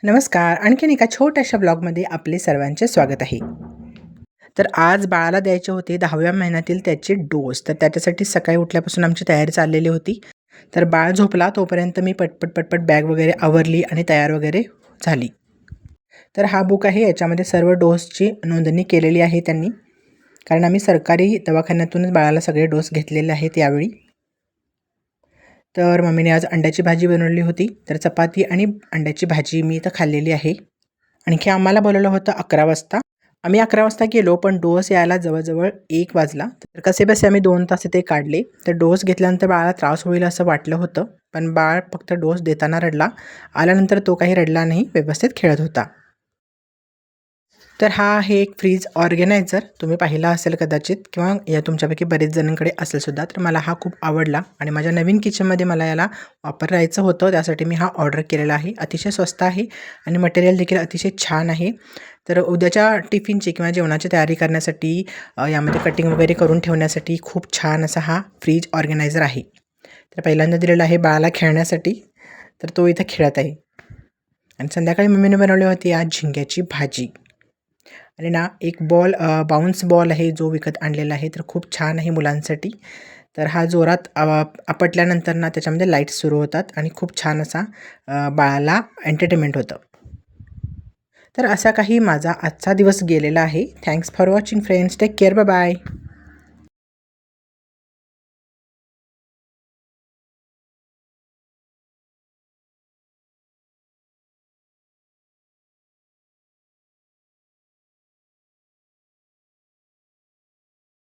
नमस्कार. आणखीन एका छोट्याशा ब्लॉगमध्ये आपले सर्वांचे स्वागत आहे. तर आज बाळाला द्यायचे होते 10व्या महिन्यातील त्याचे डोस. तर त्याच्यासाठी सकाळी उठल्यापासून आमची तयारी चाललेली होती. तर बाळ झोपला तोपर्यंत मी पटपट बॅग वगैरे आवरली आणि तयार वगैरे झाली. तर हा बुक आहे, याच्यामध्ये सर्व डोसची नोंदणी केलेली आहे त्यांनी. कारण आम्ही सरकारी दवाखान्यातूनच बाळाला सगळे डोस घेतलेले आहेत यावेळी. तर मम्मीने आज अंड्याची भाजी बनवली होती. तर चपाती आणि अंड्याची भाजी मी इथं खाल्लेली आहे. आणखी आम्हाला बोलवलं होतं 11 वाजता. आम्ही 11 वाजता गेलो, पण डोस यायला जवळ-जवळ 1 वाजला. तर कसेबसे आम्ही 2 तास इथे काढले. तर डोस घेतल्यानंतर बाळाला त्रास होईल असं वाटलं होतं, पण बाळ फक्त डोस देताना रडला. आल्यानंतर तो काही रडला नाही, व्यवस्थित खेळत होता. तर हा आहे एक फ्रीज ऑर्गनायझर. तुम्ही पाहिला असेल कदाचित किंवा या तुमच्यापैकी बरेच जणांकडे असेल सुद्धा. तर मला हा खूप आवडला आणि माझ्या नवीन किचनमध्ये मला याला वापरायचं होतं. त्यासाठी मी हा ऑर्डर केलेला आहे. अतिशय स्वस्त आहे आणि मटेरियल देखील अतिशय छान आहे. तर उद्याच्या टिफिनची किंवा जेवणाची तयारी करण्यासाठी यामध्ये कटिंग वगैरे करून ठेवण्यासाठी खूप छान असा हा फ्रीज ऑर्गनायझर आहे. तर पहिल्यांदा दिलेला आहे बाळाला खेळण्यासाठी. तर तो इथं खेळत आहे आणि संध्याकाळी मम्मीने बनवली होती आज झिंग्याची भाजी. आणि ना एक बाउन्स बॉल आहे जो विकत आणलेला आहे. तर खूप छान आहे मुलांसाठी. तर हा जोरात आपटल्यानंतर ना त्याच्यामध्ये लाईट्स सुरू होतात आणि खूप छान असा बाळाला एंटरटेनमेंट होतं. तर असा काही माझा आजचा दिवस गेलेला आहे. Thanks for watching friends. Take care. Bye bye.